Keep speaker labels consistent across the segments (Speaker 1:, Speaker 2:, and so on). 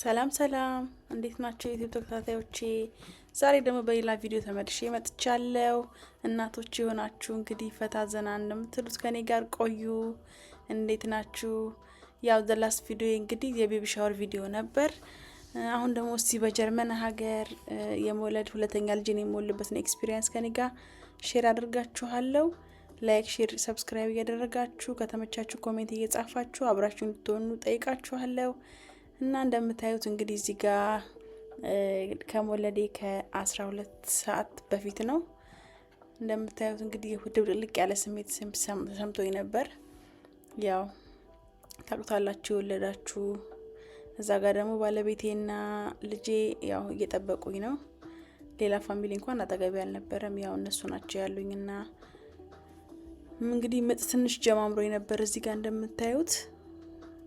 Speaker 1: ሰላም ሰላም እንዴት ናችሁ የዩቲዩብ ተከታታዮቼ? ዛሬ ደግሞ በሌላ ቪዲዮ ተመልሼ መጥቻለሁ። እናቶች የሆናችሁ እንግዲህ ፈታ ዘና እንደምትሉት ከኔ ጋር ቆዩ። እንዴት ናችሁ? ያው ዘ ላስት ቪዲዮ እንግዲህ የቤቢ ሻወር ቪዲዮ ነበር። አሁን ደግሞ እስቲ በጀርመን ሀገር የመውለድ ሁለተኛ ልጅን የምወልድበትን ኤክስፒሪየንስ ከኔ ጋር ሼር አድርጋችኋለሁ። ላይክ፣ ሼር፣ ሰብስክራይብ እያደረጋችሁ ከተመቻችሁ ኮሜንት እየጻፋችሁ አብራችሁ እንድትሆኑ ጠይቃችኋለሁ። እና እንደምታዩት እንግዲህ እዚህ ጋር ከመወለዴ ከ12 ሰዓት በፊት ነው። እንደምታዩት እንግዲህ ድብልቅ ያለ ስሜት ሰምቶኝ ነበር። ያው ታውቁታላችሁ የወለዳችሁ። እዛ ጋር ደግሞ ባለቤቴና ልጄ ያው እየጠበቁኝ ነው። ሌላ ፋሚሊ እንኳን አጠገቤ አልነበረም። ያው እነሱ ናቸው ያሉኝና እንግዲህ ምጥ ትንሽ ጀማምሮኝ ነበር። እዚህ ጋር እንደምታዩት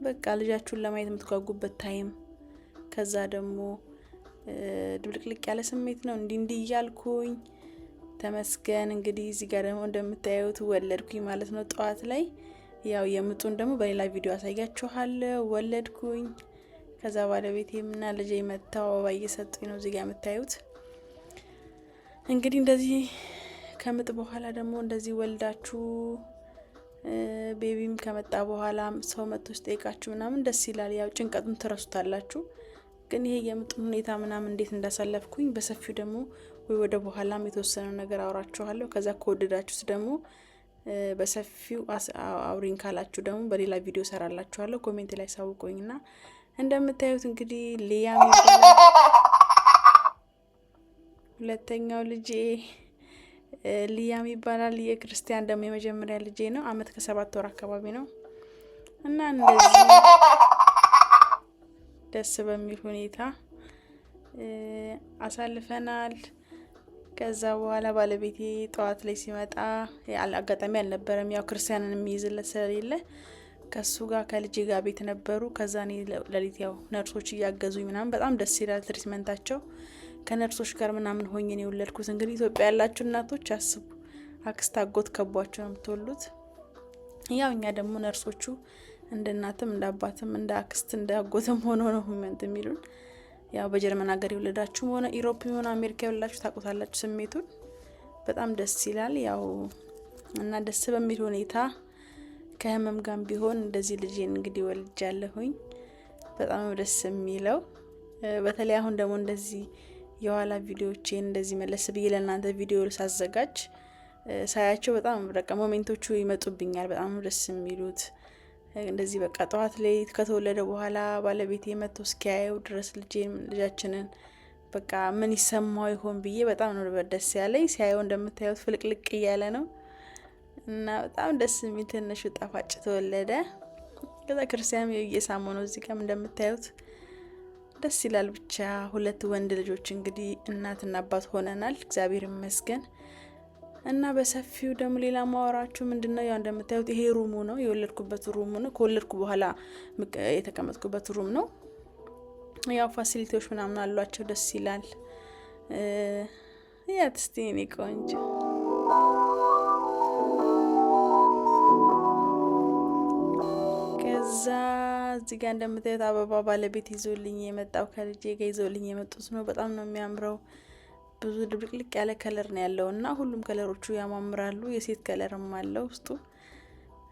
Speaker 1: በቃ ልጃችሁን ለማየት የምትጓጉበት ታይም። ከዛ ደግሞ ድብልቅልቅ ያለ ስሜት ነው። እንዲ እያልኩኝ ተመስገን። እንግዲህ እዚህ ጋር ደግሞ እንደምታዩት ወለድኩኝ ማለት ነው ጠዋት ላይ። ያው የምጡን ደግሞ በሌላ ቪዲዮ አሳያችኋለሁ። ወለድኩኝ። ከዛ ባለቤቴምና ልጄ መጥተው አበባ እየሰጡኝ ነው እዚህ ጋር የምታዩት። እንግዲህ እንደዚህ ከምጥ በኋላ ደግሞ እንደዚህ ወልዳችሁ ቤቢም ከመጣ በኋላ ሰው መጥቶ ሲጠይቃችሁ ምናምን ደስ ይላል። ያው ጭንቀቱን ትረሱታላችሁ። ግን ይሄ የምጡን ሁኔታ ምናምን እንዴት እንዳሳለፍኩኝ በሰፊው ደግሞ ወይ ወደ በኋላም የተወሰነው ነገር አውራችኋለሁ። ከዛ ከወደዳችሁት ደግሞ በሰፊው አውሪን ካላችሁ ደግሞ በሌላ ቪዲዮ ሰራላችኋለሁ። ኮሜንት ላይ ሳውቁኝና እንደምታዩት እንግዲህ ሊያም ይባላል ሁለተኛው ልጄ ሊያም ይባላል። የክርስቲያን ደግሞ የመጀመሪያ ልጄ ነው። አመት ከ7 ወር አካባቢ ነው። እና እንደዚህ ደስ በሚል ሁኔታ አሳልፈናል። ከዛ በኋላ ባለቤቴ ጠዋት ላይ ሲመጣ አጋጣሚ አልነበረም። ያው ክርስቲያንን የሚይዝለት ስለሌለ ከሱ ጋር ከልጄ ጋር ቤት ነበሩ። ከዛ እኔ ለሊት ያው ነርሶች እያገዙኝ ምናምን በጣም ደስ ይላል ትሪትመንታቸው። ከነርሶች ጋር ምናምን ሆኜ ነው የወለድኩት። እንግዲህ ኢትዮጵያ ያላችሁ እናቶች አስቡ፣ አክስት አጎት ከቧችሁ ነው የምትወሉት። ያው እኛ ደግሞ ነርሶቹ እንደ እናትም እንደ አባትም እንደ አክስት እንደ አጎትም ሆኖ ነው የሚሉን። ያው በጀርመን ሀገር የወለዳችሁም ሆነ ኢሮፕ ሆነ አሜሪካ የወለዳችሁ ታውቁታላችሁ ስሜቱን። በጣም ደስ ይላል። ያው እና ደስ በሚል ሁኔታ ከህመም ጋር ቢሆን እንደዚህ ልጄን እንግዲህ ወልጃለሁኝ። በጣም ደስ የሚለው በተለይ አሁን ደግሞ እንደዚህ የኋላ ቪዲዮዎቼን እንደዚህ መለስ ብዬ ለእናንተ ቪዲዮ ሳዘጋጅ ሳያቸው በጣም በቃ ሞሜንቶቹ ይመጡብኛል። በጣም ደስ የሚሉት እንደዚህ በቃ ጠዋት ላይ ከተወለደ በኋላ ባለቤቴ መጥቶ እስኪያየው ድረስ ልጃችንን በቃ ምን ይሰማው ይሆን ብዬ በጣም ነው ደስ ያለኝ። ሲያየው እንደምታዩት ፍልቅልቅ እያለ ነው እና በጣም ደስ የሚል ትንሹ ጣፋጭ ተወለደ። ከዛ ክርስቲያን እየሳሙ ነው እዚህ ጋር እንደምታዩት ደስ ይላል። ብቻ 2 ወንድ ልጆች እንግዲህ እናትና አባት ሆነናል፣ እግዚአብሔር ይመስገን። እና በሰፊው ደግሞ ሌላ ማወራችሁ ምንድነው ያው እንደምታዩት ይሄ ሩሙ ነው፣ የወለድኩበት ሩሙ ነው። ከወለድኩ በኋላ የተቀመጥኩበት ሩም ነው። ያው ፋሲሊቲዎች ምናምን አሏቸው፣ ደስ ይላል። ያ ተስቲኒ ቆንጆ ከዛ እዚህ ጋር እንደምታዩት አበባ ባለቤት ይዞልኝ የመጣው ከልጄ ጋር ይዞልኝ የመጡት ነው። በጣም ነው የሚያምረው። ብዙ ድብልቅልቅ ያለ ከለር ነው ያለውና ሁሉም ከለሮቹ ያማምራሉ። የሴት ከለርም አለው ውስጡ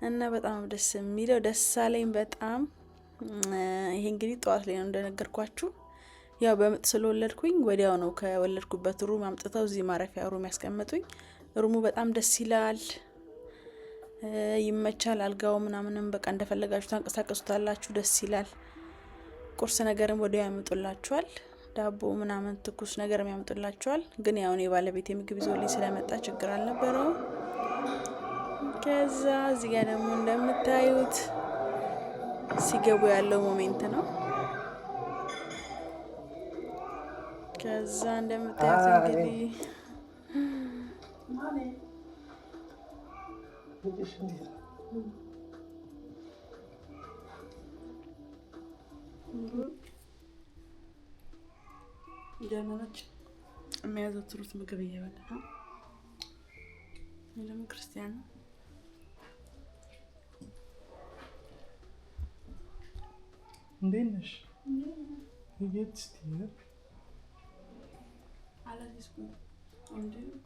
Speaker 1: እና በጣም ደስ የሚለው ደስ አለኝ በጣም። ይሄ እንግዲህ ጠዋት ላይ ነው እንደነገርኳችሁ። ያው በምጥ ስለወለድኩኝ ወዲያው ነው ከወለድኩበት ሩም አምጥተው እዚህ ማረፊያ ሩም ያስቀመጡኝ። ሩሙ በጣም ደስ ይላል፣ ይመቻል። አልጋው ምናምንም በቃ እንደፈለጋችሁ ታንቀሳቀሱታላችሁ፣ ደስ ይላል። ቁርስ ነገርም ወዲያው ያመጡላችኋል። ዳቦ ምናምን ትኩስ ነገርም ያመጡላችኋል። ግን ያው እኔ ባለቤቴ ምግብ ይዞልኝ ስለመጣ ችግር አልነበረውም። ከዛ እዚህ ጋር ደግሞ እንደምታዩት ሲገቡ ያለው ሞሜንት ነው። ከዛ እንደምታዩት እንግዲህ ጀርመኖች የሚያዘወትሩት ምግብ እየበላ ነው። ለምን ክርስቲያን ነው።
Speaker 2: እንዴት ነሽ? Wie geht's dir?
Speaker 1: Alles ist gut. Und du?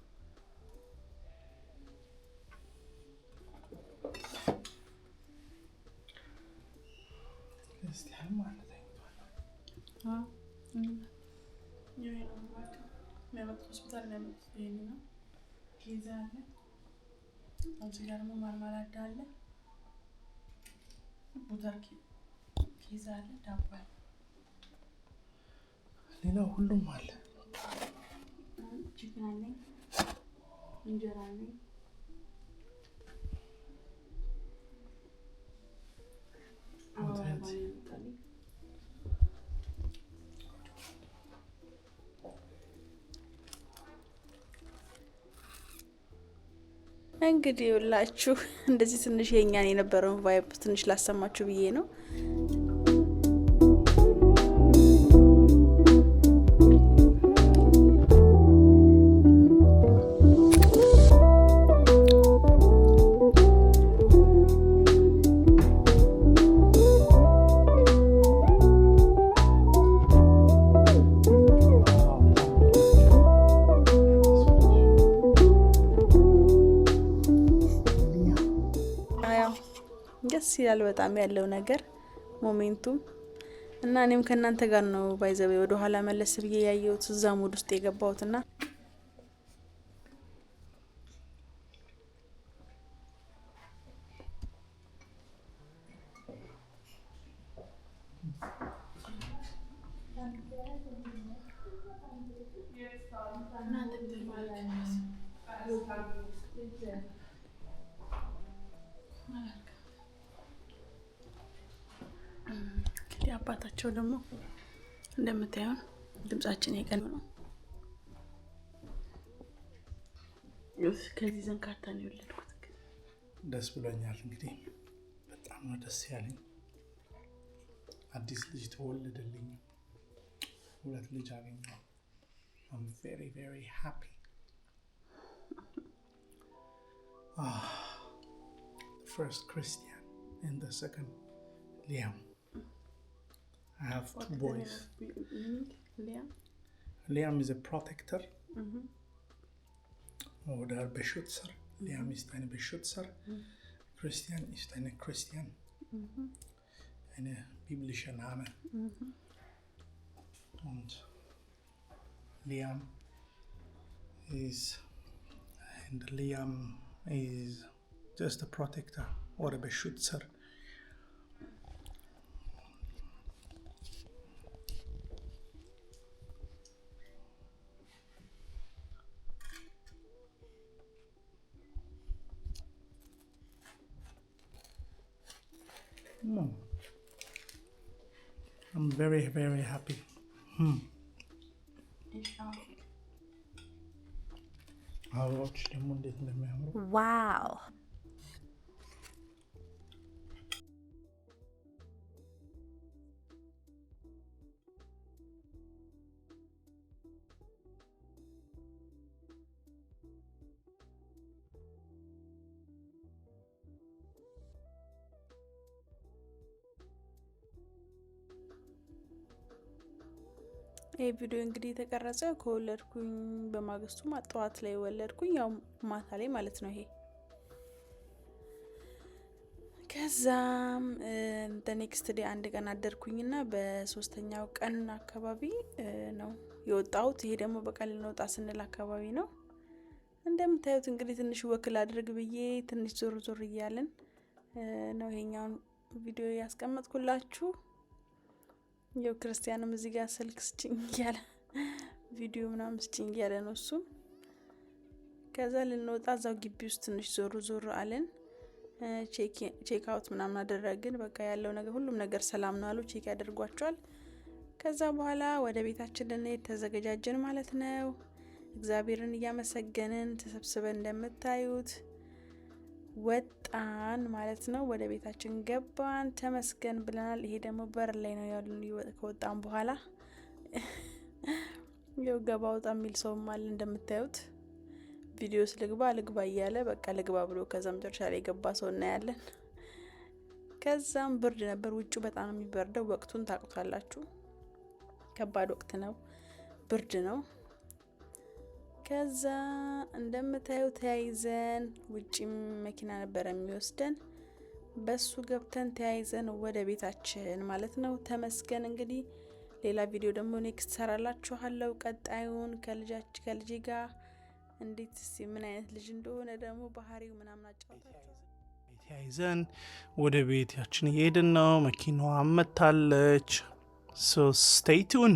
Speaker 2: Christian ማለት አይቷል።
Speaker 1: የሚያመጡት ሆስፒታል የሚያመጡት ይሄን ነው። ኬዛ አለ። እዚህ ጋር ደግሞ ማርማላዳ አለ። ቡታርኪ ኬዛ አለ። ዳቦ አለ።
Speaker 2: ሌላው ሁሉም አለ።
Speaker 1: ቺክን አለኝ። እንጀራ አለኝ። እንግዲህ ሁላችሁ እንደዚህ ትንሽ የኛን የነበረውን ቫይብ ትንሽ ላሰማችሁ ብዬ ነው። ደስ ይላል በጣም ያለው ነገር ሞሜንቱም እና እኔም ከእናንተ ጋር ነው ባይዘው ወደ ኋላ መለስ ብዬ ያየሁት እዛ ሙድ ውስጥ የገባሁትና አባታቸው ደግሞ እንደምታዩን ድምጻችን የቀን ነው። ከዚህ ዘንካታ ነው የወለድኩት።
Speaker 2: ደስ ብሎኛል። እንግዲህ በጣም ነው ደስ ያለኝ። አዲስ ልጅ ተወለደልኝ። ሁለት ልጅ አገኘሁ። I'm very very happy. The first Christian and the second Liam. I have two boys. Liam is a protector. Oder Beschützer. Liam ist ein Beschützer. Christian ist eine Christian. Eine biblische Name. Und Liam is just a protector or a Beschützer. I'm very very happy. አበባዎች ደግሞ እንዴት እንደሚያምሩ
Speaker 3: ዋው!
Speaker 1: ይህ ቪዲዮ እንግዲህ የተቀረጸ ከወለድኩኝ በማግስቱ ጠዋት ላይ ወለድኩኝ፣ ያው ማታ ላይ ማለት ነው። ይሄ ከዛም ኔክስት ዴይ አንድ ቀን አደርኩኝና በሶስተኛው ቀን አካባቢ ነው የወጣሁት። ይሄ ደግሞ በቃል ልንወጣ ስንል አካባቢ ነው። እንደምታዩት እንግዲህ ትንሽ ወክል አድርግ ብዬ ትንሽ ዞር ዞር እያለን ነው ይሄኛውን ቪዲዮ ያስቀመጥኩላችሁ። ያው ክርስቲያንም እዚህ ጋር ስልክ ስጭኝ ያለ ቪዲዮ ምናምን ስጭኝ ያለ ነው እሱ። ከዛ ልንወጣ እዛው ግቢ ውስጥ ትንሽ ዞር ዞር አለን። ቼክ አውት ምናምን አደረግን። በቃ ያለው ነገር ሁሉም ነገር ሰላም ነው አሉ። ቼክ ያደርጓቸዋል። ከዛ በኋላ ወደ ቤታችን ልንሄድ ተዘገጃጀን ማለት ነው። እግዚአብሔርን እያመሰገንን ተሰብስበን እንደምታዩት ወጣን ማለት ነው። ወደ ቤታችን ገባን፣ ተመስገን ብለናል። ይሄ ደግሞ በር ላይ ነው ያሉ። ከወጣን በኋላ ያው ገባ ወጣ የሚል ሰውም አለ እንደምታዩት። ቪዲዮስ ልግባ እያለ በቃ ልግባ ብሎ ከዛ መጨረሻ ላይ ገባ ሰው እናያለን። ከዛም ብርድ ነበር ውጭ፣ በጣም የሚበርደው ወቅቱን ታውቁታላችሁ። ከባድ ወቅት ነው፣ ብርድ ነው። ከዛ እንደምታዩ ተያይዘን ውጪም መኪና ነበር የሚወስደን፣ በሱ ገብተን ተያይዘን ወደ ቤታችን ማለት ነው። ተመስገን። እንግዲህ ሌላ ቪዲዮ ደግሞ ኔክስት ሰራላችኋለሁ ቀጣዩን ከልጄ ጋር እንዴት ምን አይነት ልጅ እንደሆነ ደግሞ ባህሪው ምናምን አጫውታችሁ
Speaker 2: ተያይዘን ወደ ቤታችን እየሄድን ነው። መኪናዋ መታለች። ሶ ስቴይ ቱን